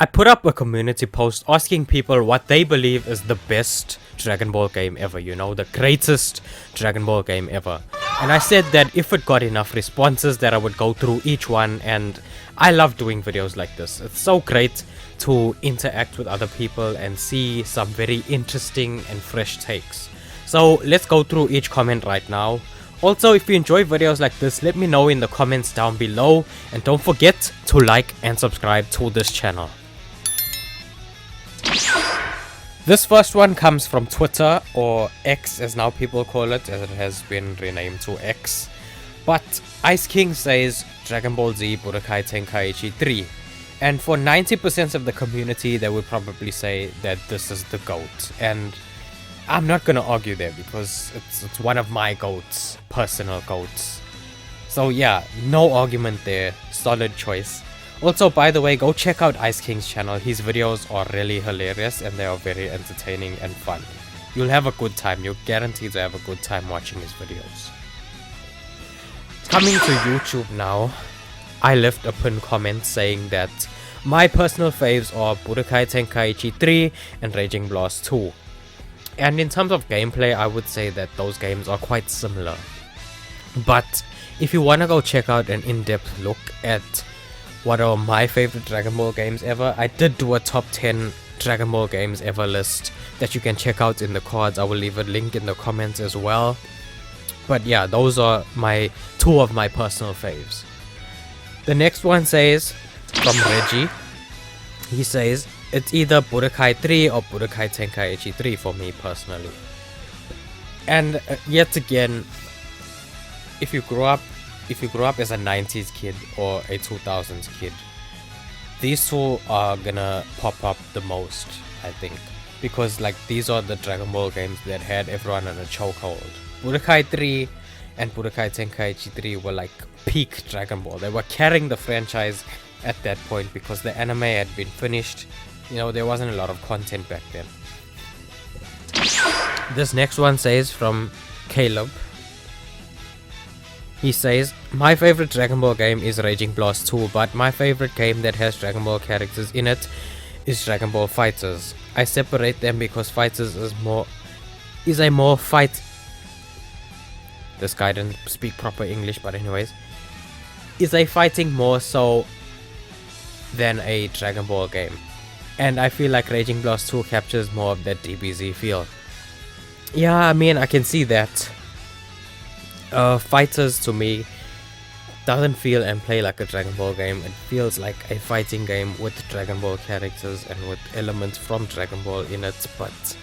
I put up a community post asking people what they believe is the best Dragon Ball game ever, the greatest Dragon Ball game ever. And I said that if it got enough responses that I would go through each one, and I love doing videos like this. It's so great to interact with other people and see some very interesting and fresh takes. So let's go through each comment right now. Also, if you enjoy videos like this, let me know in the comments down below, and don't forget to like and subscribe to this channel. This first one comes from Twitter, or X as now people call it, as it has been renamed to X. But Ice King says Dragon Ball Z Budokai Tenkaichi 3. And for 90% of the community, they would probably say that this is the GOAT. And I'm not gonna argue there because it's one of my GOATs, personal GOATs. So yeah, no argument there, solid choice. Also, by the way, go check out Ice King's channel. His videos are really hilarious and they are very entertaining and fun. You'll have a good time. You're guaranteed to have a good time watching his videos. Coming to YouTube now, I left a pinned comment saying that my personal faves are Budokai Tenkaichi 3 and Raging Blast 2. And in terms of gameplay, I would say that those games are quite similar. But if you want to go check out an in-depth look at what are my favorite Dragon Ball games ever, I did do a top 10 Dragon Ball games ever list that you can check out in the cards. I will leave a link in the comments as well. But yeah, those are two of my personal faves. The next one says, from Reggie, he says, it's either Budokai 3 or Budokai Tenkaichi 3 for me personally. And yet again, if you grew up as a 90s kid or a 2000s kid, these two are gonna pop up the most, I think, because these are the Dragon Ball games that had everyone in a chokehold. Budokai 3 and Budokai Tenkaichi 3 were peak Dragon Ball. They were carrying the franchise at that point because the anime had been finished. There wasn't a lot of content back then. This next one says from Caleb. He says, my favorite Dragon Ball game is Raging Blast 2, but my favorite game that has Dragon Ball characters in it is Dragon Ball Fighterz. I separate them because Fighterz is a more fight. This guy didn't speak proper English, but anyways, is a fighting more so than a Dragon Ball game. And I feel like Raging Blast 2 captures more of that DBZ feel. Yeah, I mean, I can see that. Fighterz to me doesn't feel and play like a Dragon Ball game. It feels like a fighting game with Dragon Ball characters and with elements from Dragon Ball in it, but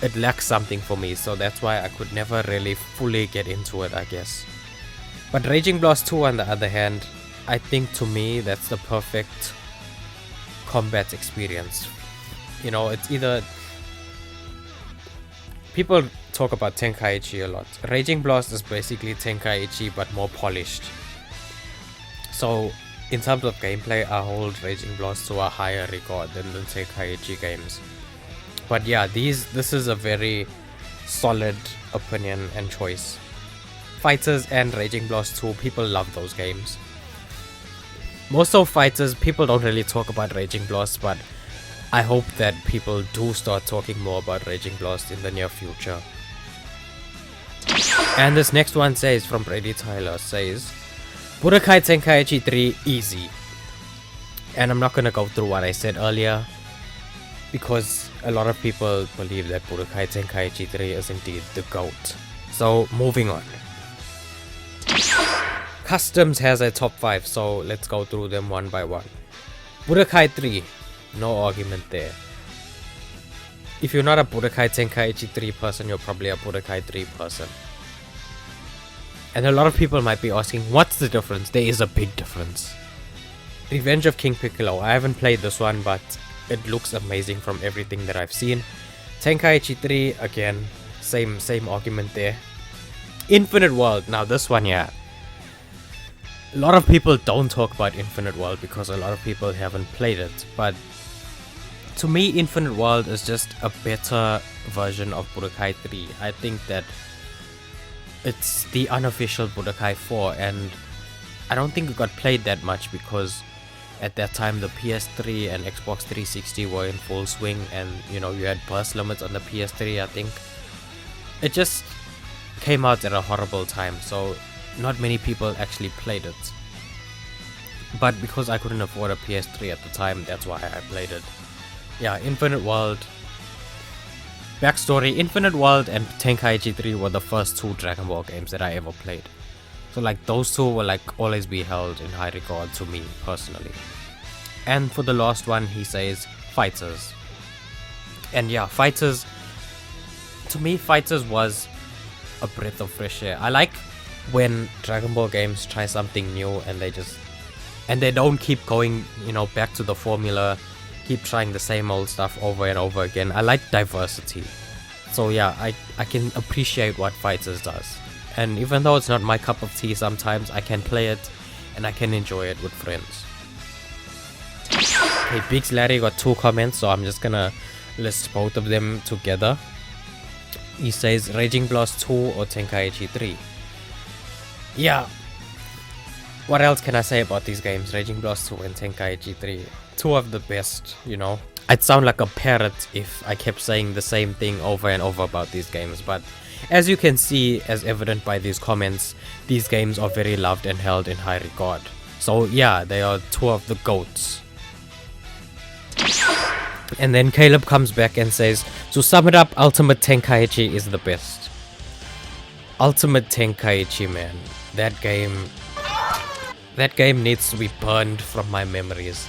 it lacks something for me, so that's why I could never really fully get into it, I guess. But Raging Blast 2 on the other hand, I think to me that's the perfect combat experience. It's either people talk about Tenkaichi a lot. Raging Blast is basically Tenkaichi but more polished. So in terms of gameplay, I hold Raging Blast to a higher regard than the Tenkaichi games. But yeah, this is a very solid opinion and choice. Fighterz and Raging Blast 2, people love those games. Most of Fighterz, people don't really talk about Raging Blast, but I hope that people do start talking more about Raging Blast in the near future. And this next one says, from Brady Tyler, says, Budokai Tenkaichi 3 easy. And I'm not gonna go through what I said earlier, because a lot of people believe that Budokai Tenkaichi 3 is indeed the GOAT. So moving on. Customs has a top 5, so let's go through them one by one. Budokai 3, no argument there. If you're not a Budokai Tenkaichi 3 person, you're probably a Budokai 3 person. And a lot of people might be asking, what's the difference? There is a big difference. Revenge of King Piccolo, I haven't played this one, but it looks amazing from everything that I've seen. Tenkaichi 3, again, same argument there. Infinite World, now this one, yeah. A lot of people don't talk about Infinite World because a lot of people haven't played it, but to me, Infinite World is just a better version of Budokai 3. I think that it's the unofficial Budokai 4, and I don't think it got played that much because At that time, the PS3 and Xbox 360 were in full swing, and you know, you had burst limits on the PS3, I think. It just came out at a horrible time, so not many people actually played it. But because I couldn't afford a PS3 at the time, that's why I played it. Yeah, Infinite World. Backstory, Infinite World and Tenkaichi 3 were the first two Dragon Ball games that I ever played. So like those two will like always be held in high regard to me personally. And for the last one, he says Fighterz. And yeah, Fighterz, to me Fighterz was a breath of fresh air. I like when Dragon Ball games try something new and they don't keep going, you know, back to the formula, keep trying the same old stuff over and over again. I like diversity. So yeah, I can appreciate what Fighterz does. And even though it's not my cup of tea sometimes, I can play it and I can enjoy it with friends. Okay, Biggs Larry got 2 comments, so I'm just gonna list both of them together. He says Raging Blast 2 or Tenkaichi 3. Yeah. What else can I say about these games? Raging Blast 2 and Tenkaichi 3. Two of the best, you know. I'd sound like a parrot if I kept saying the same thing over and over about these games, but as you can see, as evident by these comments, these games are very loved and held in high regard. So yeah, they are two of the GOATs. And then Caleb comes back and says, to sum it up, Ultimate Tenkaichi is the best. Ultimate Tenkaichi, man. That game needs to be burned from my memories.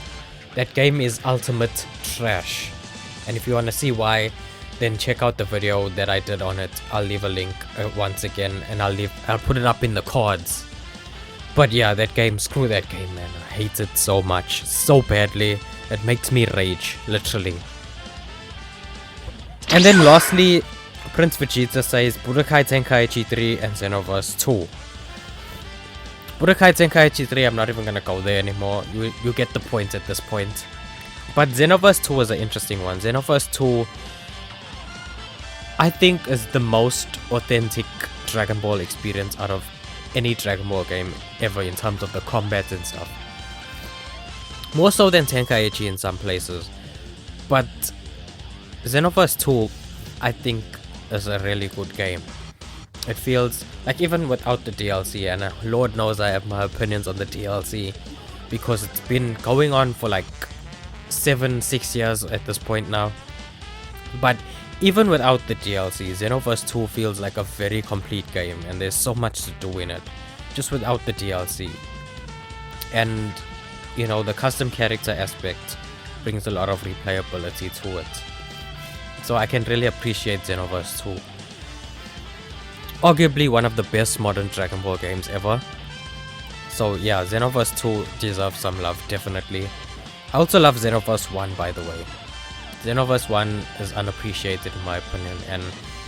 That game is ultimate trash. And if you want to see why, then check out the video that I did on it. I'll leave a link once again, and I'll put it up in the cards. But yeah, that game, screw that game, man. I hate it so much, so badly. It makes me rage, literally. And then lastly, Prince Vegeta says Budokai Tenkaichi 3 and Xenoverse 2. Budokai Tenkaichi 3, I'm not even gonna go there anymore. You get the point at this point. But Xenoverse 2 was an interesting one. Xenoverse 2, I think, is the most authentic Dragon Ball experience out of any Dragon Ball game ever in terms of the combat and stuff. More so than Tenkaichi in some places. But Xenoverse 2, I think, is a really good game. It feels like, even without the DLC, and Lord knows I have my opinions on the DLC, because it's been going on for like 6 years at this point now. But even without the DLC, Xenoverse 2 feels like a very complete game, and there's so much to do in it, just without the DLC. And, you know, the custom character aspect brings a lot of replayability to it. So I can really appreciate Xenoverse 2. Arguably one of the best modern Dragon Ball games ever. So yeah, Xenoverse 2 deserves some love, definitely. I also love Xenoverse 1, by the way. Xenoverse 1 is unappreciated in my opinion, and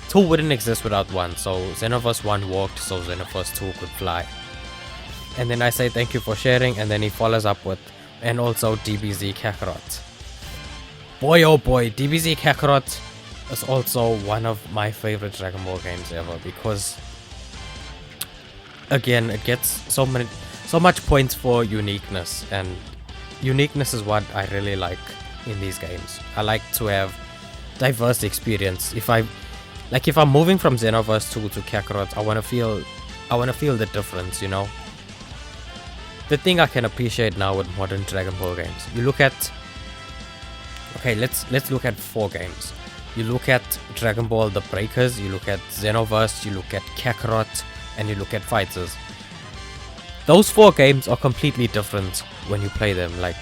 2 wouldn't exist without 1, so Xenoverse 1 walked so Xenoverse 2 could fly. And then I say thank you for sharing, and then he follows up with, and also DBZ Kakarot. Boy oh boy, DBZ Kakarot is also one of my favorite Dragon Ball games ever, because again, it gets so much points for uniqueness, and uniqueness is what I really like in these games. I like to have diverse experience. If I'm moving from Xenoverse 2 to Kakarot, I want to feel the difference, you know. The thing I can appreciate now with modern Dragon Ball games, you look at, okay, let's look at 4 games. You look at Dragon Ball The Breakers, you look at Xenoverse, you look at Kakarot, and you look at Fighterz. Those 4 games are completely different when you play them. Like,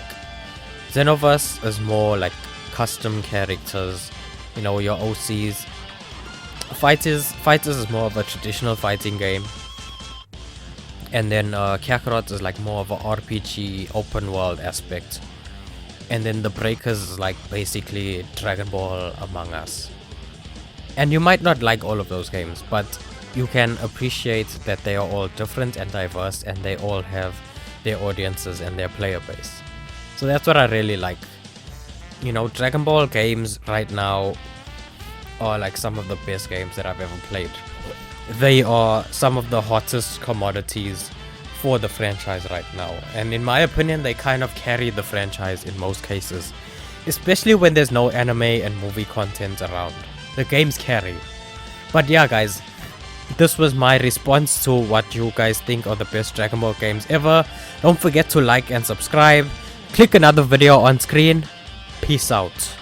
Xenoverse is more like custom characters, you know, your OCs. Fighterz is more of a traditional fighting game. And then Kakarot is like more of a RPG open world aspect. And then The Breakers is like basically Dragon Ball Among Us. And you might not like all of those games, but you can appreciate that they are all different and diverse, and they all have their audiences and their player base. So that's what I really like. You know, Dragon Ball games right now are like some of the best games that I've ever played. They are some of the hottest commodities for the franchise right now, and in my opinion they kind of carry the franchise in most cases, especially when there's no anime and movie content around. The games carry. But yeah guys, this was my response to what you guys think are the best Dragon Ball games ever. Don't forget to like and subscribe. Click another video on screen. Peace out.